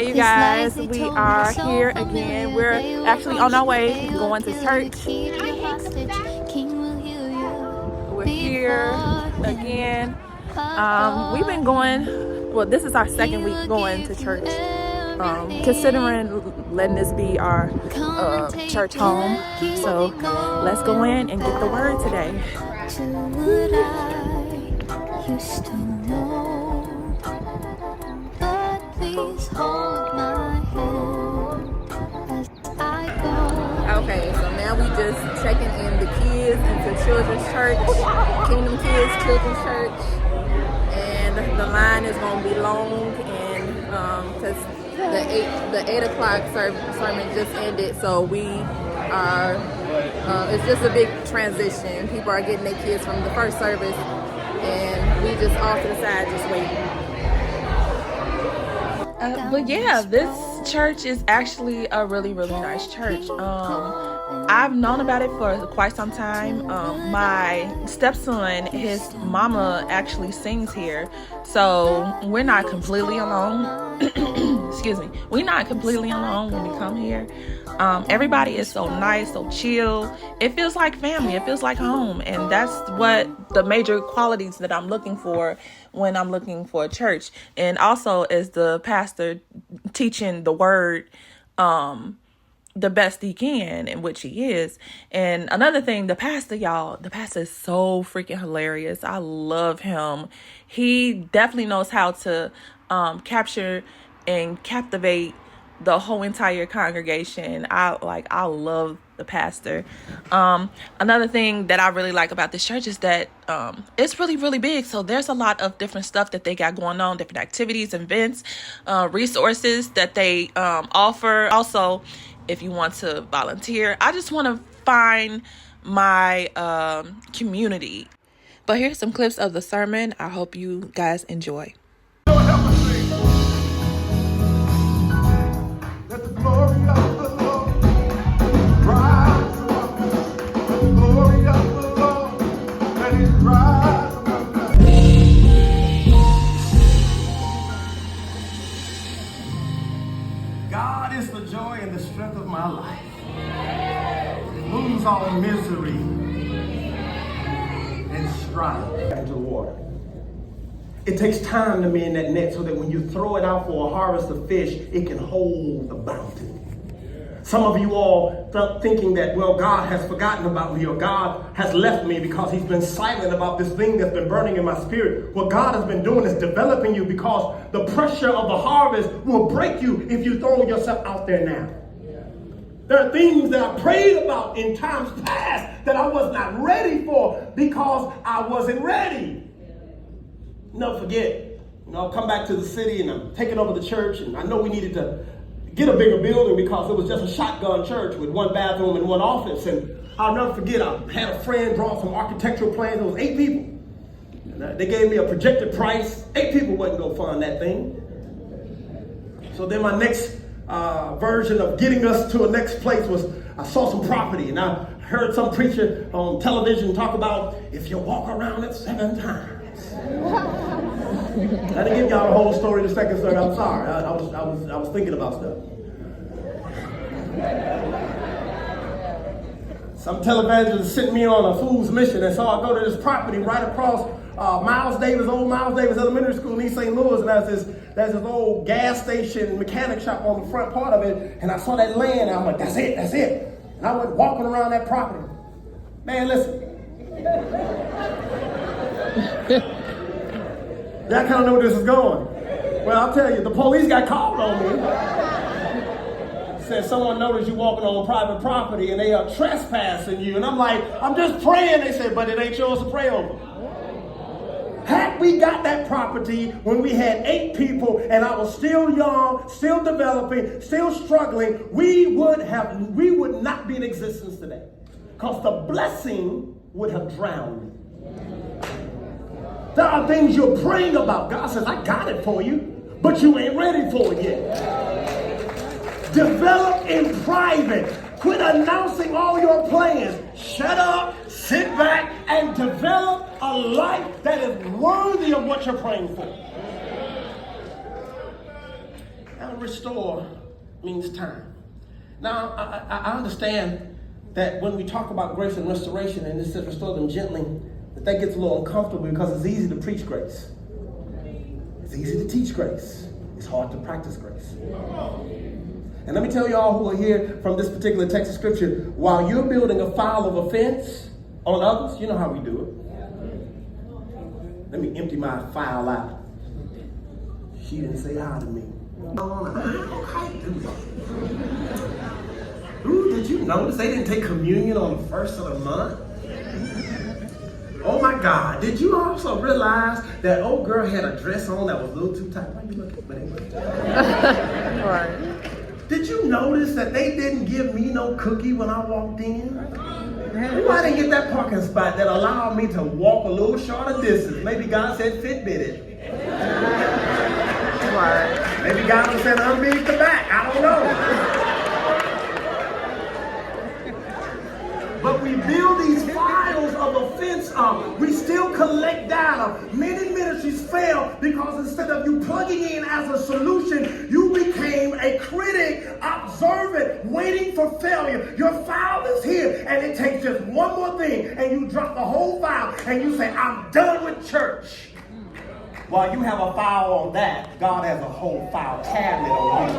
Okay, you guys, we are here again. We're actually on our way going to church. We're here again. We've been going, well, this is our second week going to church. Considering letting this be our church home. So let's go in and get the word today. Okay, so now we just checking in the kids into Children's Church, Kingdom Kids Children's Church, and the line is gonna be long, and because the 8 o'clock sermon just ended, so we are it's just a big transition. People are getting their kids from the first service, and we just off to the side just waiting. But yeah, this church is actually a really, really nice church. I've known about it for quite some time. My stepson, his mama actually sings here, so we're not completely alone. Excuse me. We're not completely alone when we come here. Everybody is so nice, so chill. It feels like family. It feels like home, and that's what the major qualities that I'm looking for when I'm looking for a church. And also, is the pastor teaching the word the best he can, in which he is. And another thing, the pastor is so freaking hilarious. I love him. He definitely knows how to capture and captivate the whole entire congregation. I love the pastor. Another thing that I really like about this church is that it's really, really big. So there's a lot of different stuff that they got going on, different activities, events, resources that they offer. Also, if you want to volunteer, I just want to find my community. But here's some clips of the sermon. I hope you guys enjoy. God is the joy and the strength of my life. Moves all misery and strife into the water. It takes time to mend that net so that when you throw it out for a harvest of fish, it can hold the bounty. Some of you all thinking that, well, God has forgotten about me, or God has left me because he's been silent about this thing that's been burning in my spirit. What God has been doing is developing you, because the pressure of the harvest will break you if you throw yourself out there now. There are things that I prayed about in times past that I was not ready for because I wasn't ready. Never forget, I'll come back to the city and I'm taking over the church, and I know we needed to get a bigger building because it was just a shotgun church with one bathroom and one office. And I'll never forget, I had a friend draw some architectural plans. There was 8 people. And they gave me a projected price. 8 people wasn't going to fund that thing. So then my next version of getting us to a next place was, I saw some property, and I heard some preacher on television talk about, if you walk around it 7 times. I didn't give y'all the whole story the second story. I'm sorry. I was thinking about stuff. Some televangelist sent me on a fool's mission, and so I go to this property right across old Miles Davis Elementary School in East St. Louis, and there's this old gas station mechanic shop on the front part of it, and I saw that land, and I'm like, that's it. And I went walking around that property. Man, listen. Y'all kind of know where this is going. Well, I'll tell you, the police got called on me. Said someone noticed you walking on private property and they are trespassing you. And I'm like, I'm just praying. They said, but it ain't yours to pray over. Had we got that property when we had 8 people and I was still young, still developing, still struggling, we would not be in existence today. Because the blessing would have drowned me. There are things you're praying about. God says, I got it for you, but you ain't ready for it yet. Develop in private. Quit announcing all your plans. Shut up, sit back, and develop a life that is worthy of what you're praying for. restore means time. Now, I understand that when we talk about grace and restoration, and it says restore them gently, that gets a little uncomfortable because it's easy to preach grace. It's easy to teach grace. It's hard to practice grace. And let me tell you all who are here from this particular text of scripture, while you're building a file of offense on others, you know how we do it. Let me empty my file out. She didn't say hi to me. How you do that? Ooh, did you notice they didn't take communion on the first of the month? Oh my God, did you also realize that old girl had a dress on that was a little too tight? Why you looking? But anyway. Right. Did you notice that they didn't give me no cookie when I walked in? Ooh, I didn't get that parking spot that allowed me to walk a little shorter distance. Maybe God said Fitbit it. Right. Maybe God was saying unbeat the back. I don't know. But we build these files of offense up. We still collect data. Many ministries fail because instead of you plugging in as a solution, you became a critic, observant, waiting for failure. Your file is here, and it takes just one more thing, and you drop the whole file, and you say, I'm done with church. While you have a file on that, God has a whole file cabinet on you.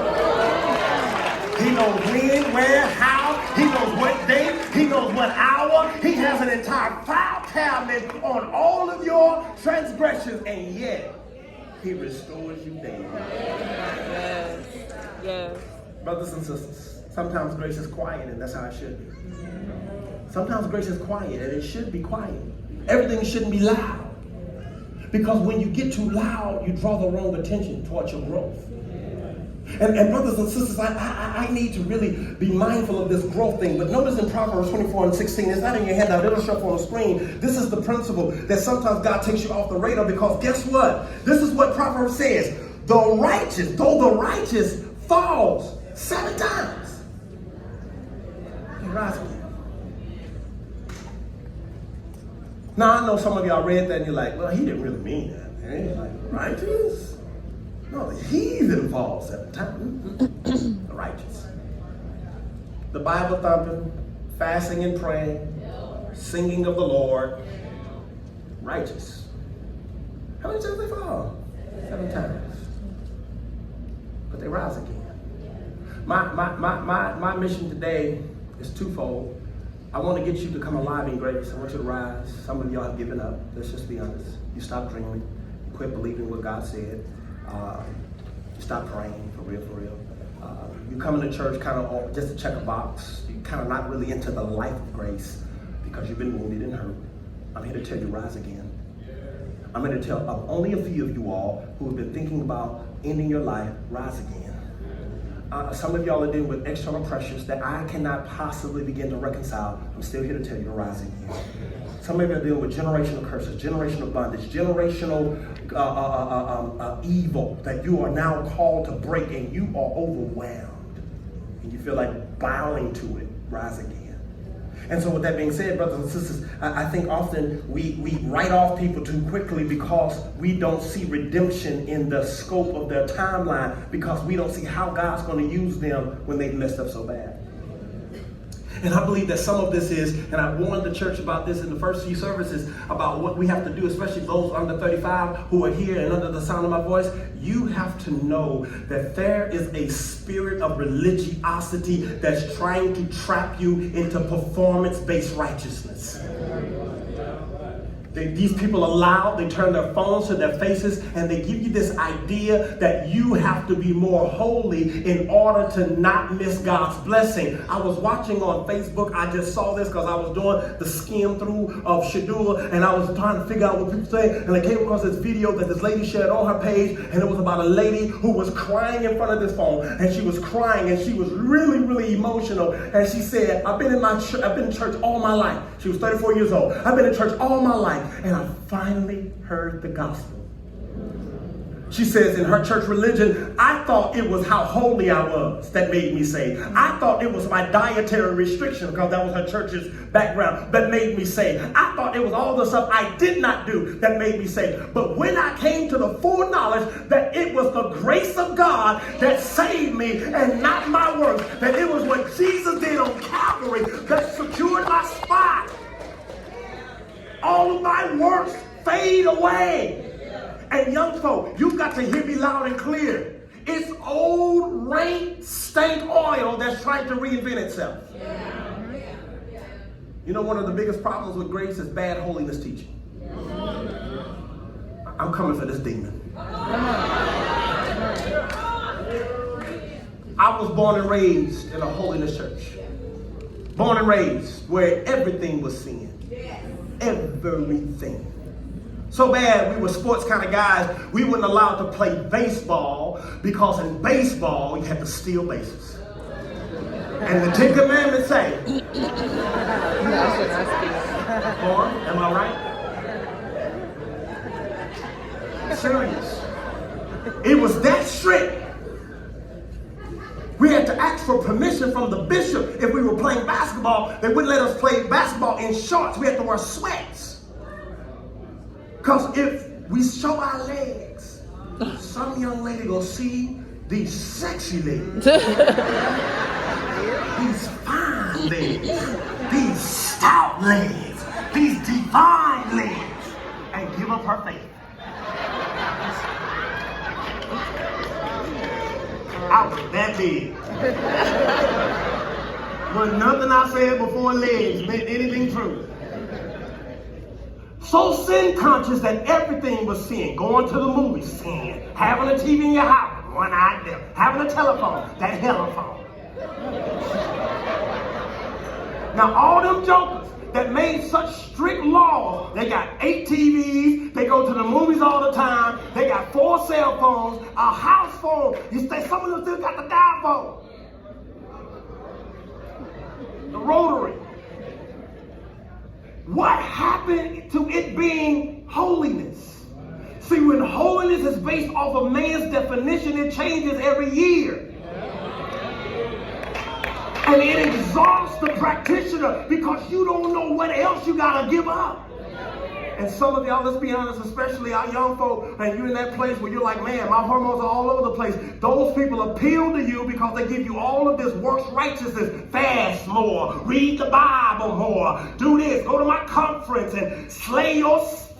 He knows when, where, how. He knows what date. He knows what hour. He has an entire file cabinet on all of your transgressions, and yet he restores you daily. Yes. Yes. Brothers and sisters, sometimes grace is quiet, and that's how it should be. Sometimes grace is quiet, and it should be quiet. Everything shouldn't be loud. Because when you get too loud, you draw the wrong attention towards your growth. And brothers and sisters, I need to really be mindful of this growth thing. But notice in Proverbs 24:16, it's not in your handout, it'll show up on the screen. This is the principle that sometimes God takes you off the radar because guess what? This is what Proverbs says. Though the righteous falls 7 times, he rises again. Now, I know some of y'all read that and you're like, well, he didn't really mean that. Man. Like, righteous? No, the heathen falls 7 times. The righteous. The Bible thumping, fasting and praying, singing of the Lord, righteous. How many times they fall? 7 times. But they rise again. My mission today is twofold. I want to get you to come alive in grace. I want you to rise. Some of y'all have given up. Let's just be honest. You stopped dreaming. You quit believing what God said. You stopped praying for real. You come into church kind of just to check a box. You're kind of not really into the life of grace because you've been wounded and hurt. I'm here to tell you, rise again. I'm here to tell only a few of you all who have been thinking about ending your life, rise again. Some of y'all are dealing with external pressures that I cannot possibly begin to reconcile. I'm still here to tell you to rise again. Some of you are dealing with generational curses, generational bondage, generational evil that you are now called to break, and you are overwhelmed. And you feel like bowing to it. Rise again. And so with that being said, brothers and sisters, I think often we write off people too quickly because we don't see redemption in the scope of their timeline, because we don't see how God's going to use them when they've messed up so bad. And I believe that some of this is, and I warned the church about this in the first few services, about what we have to do, especially those under 35 who are here and under the sound of my voice. You have to know that there is a spirit of religiosity that's trying to trap you into performance-based righteousness. These people are loud, they turn their phones to their faces, and they give you this idea that you have to be more holy in order to not miss God's blessing. I was watching on Facebook, I just saw this because I was doing the skim through of Shadula, and I was trying to figure out what people say, and I came across this video that this lady shared on her page, and it was about a lady who was crying in front of this phone, and she was crying, and she was really, really emotional, and she said, I've been in church all my life. She was 34 years old. I've been in church all my life. And I finally heard the gospel. She says in her church religion, I thought it was how holy I was that made me saved. I thought it was my dietary restriction, because that was her church's background, that made me saved. I thought it was all the stuff I did not do that made me saved. But when I came to the full knowledge that it was the grace of God that saved me and not my works, that it was what Jesus did on Calvary that secured my spot, all of my works fade away. And young folk, you've got to hear me loud and clear. It's old, rank, stank oil that's trying to reinvent itself. You know, one of the biggest problems with grace is bad holiness teaching. I'm coming for this demon. I was born and raised in a holiness church. Born and raised where everything was sin. Everything. So bad, we were sports kind of guys, we weren't allowed to play baseball, because in baseball, you had to steal bases. And the Ten Commandments say, or, am I right? Serious. It was that strict. We had to ask for permission from the bishop if we were playing basketball. They wouldn't let us play basketball in shorts. We had to wear sweats. Because if we show our legs, some young lady will see these sexy legs, these fine legs, these stout legs, these divine legs, and give up her faith. I was that big. But nothing I said before legs meant anything true. So sin conscious that everything was sin. Going to the movies, sin. Having a TV in your house, one-eyed devil. Having a telephone, that telephone. Now all them jokers that made such strict laws, they got 8 TVs, they go to the movies all the time, they got 4 cell phones, a house phone. You say some of them still got the dial phone. The rotary. What happened to it being holiness? See, when holiness is based off of man's definition, it changes every year. And it exhausts the practitioner because you don't know what else you gotta give up. And some of y'all, let's be honest, especially our young folk, and you're in that place where you're like, man, my hormones are all over the place. Those people appeal to you because they give you all of this works righteousness. Fast more, read the Bible more, do this, go to my conference and slay your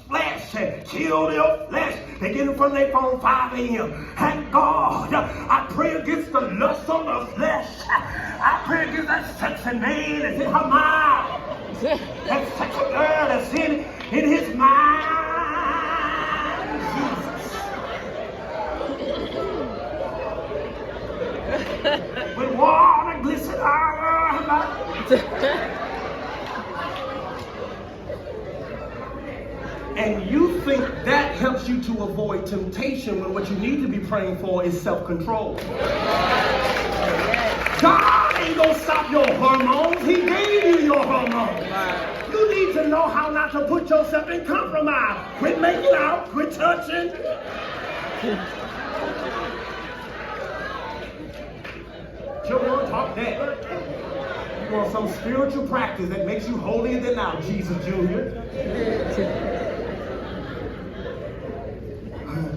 flesh and kill your flesh. They get in front of their phone 5 a.m. And God, I pray against the lust of the flesh. I pray against that sexy man that's in her mind. That sexy girl that's in his mind. Jesus. With water glisten all over. And you think that helps you to avoid temptation when what you need to be praying for is self-control. God ain't gonna stop your hormones. He gave you your hormones. You need to know how not to put yourself in compromise. Quit making out, quit touching. Children, talk that. You want some spiritual practice that makes you holier than thou, Jesus Jr.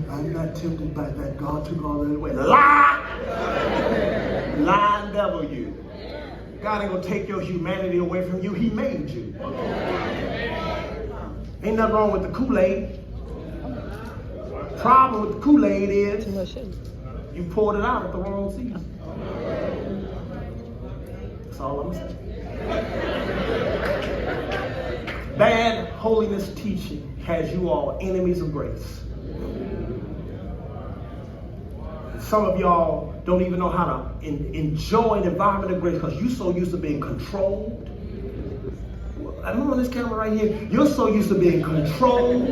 I'm not tempted by that. God took all that away. Lie! Lying devil you. God ain't gonna take your humanity away from you. He made you. Ain't nothing wrong with the Kool-Aid. Problem with the Kool-Aid is you poured it out at the wrong season. That's all I'm saying. Bad holiness teaching has you all enemies of grace. Some of y'all don't even know how to enjoy an environment of grace because you're so used to being controlled. I'm on this camera right here. You're so used to being controlled.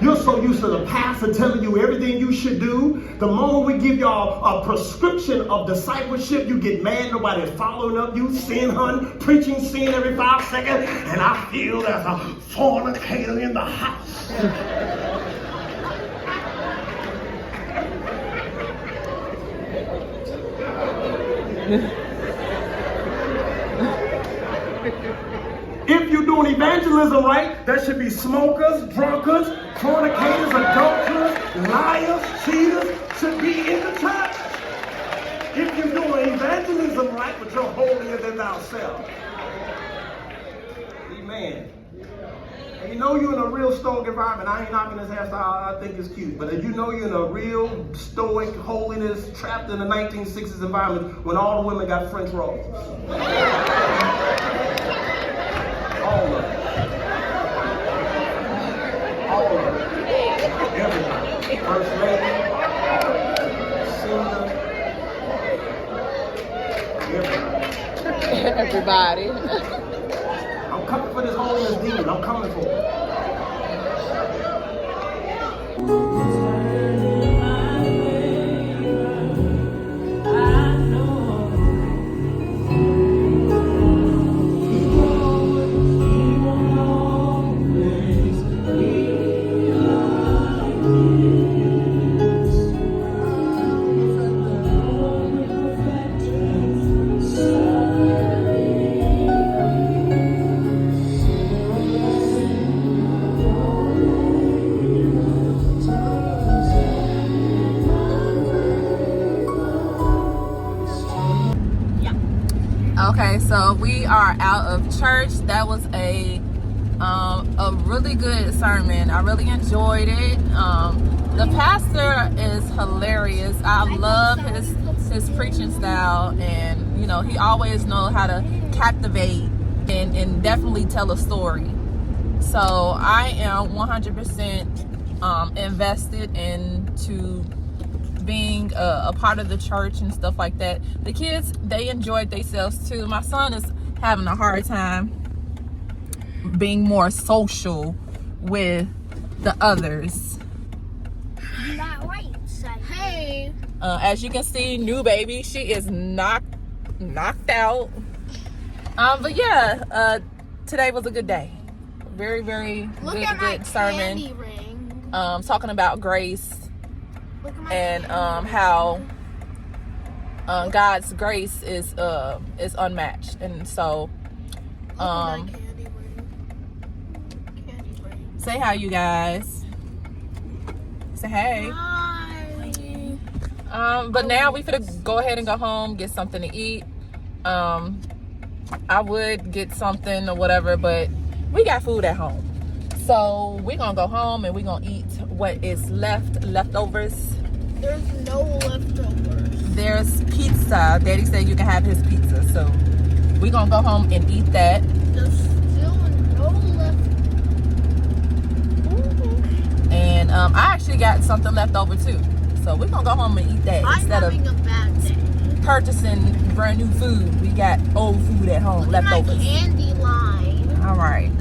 You're so used to the pastor telling you everything you should do. The moment we give y'all a prescription of discipleship, you get mad. Nobody's following up you. Sin hunting, preaching sin every 5 seconds. And I feel there's a fornicator in the house. If you're doing evangelism right, there should be smokers, drunkards, fornicators, adulterers, liars, cheaters should be in the church. If you're doing evangelism right, but you're holier than thou self. Amen. And you know you're in a real stoic environment. I ain't knocking this hairstyle. I think it's cute. But if you know you're in a real stoic holiness, trapped in a 1960s environment when all the women got French rolls. All of it. All of it. Everybody. First lady, singer, everybody. I'm coming for this holiness demon. I'm coming for it. Okay, so we are out of church. That was a really good sermon. I really enjoyed it. The pastor is hilarious. I love his preaching style, and you know, he always knows how to captivate and definitely tell a story. So I am 100% invested into being a part of the church and stuff like that. The kids, they enjoyed themselves too. My son is having a hard time being more social with the others. Not right, son. Hey. As you can see, new baby, she is knocked out. But yeah, today was a good day. Very, very good sermon. Candy ring. Talking about grace. And how God's grace is unmatched, and so say hi, you guys. Say hey. Hi. But now we finna go ahead and go home, get something to eat. I would get something or whatever, but we got food at home, so we're gonna go home and we're gonna eat what is leftovers. There's no leftovers. There's pizza. Daddy said you can have his pizza, so we're gonna go home and eat that. There's still no leftovers. And I actually got something left over too, so we're gonna go home and eat that instead of having a bad day. purchasing brand new food. We got old food at home, Look at my leftovers. candy line. All right.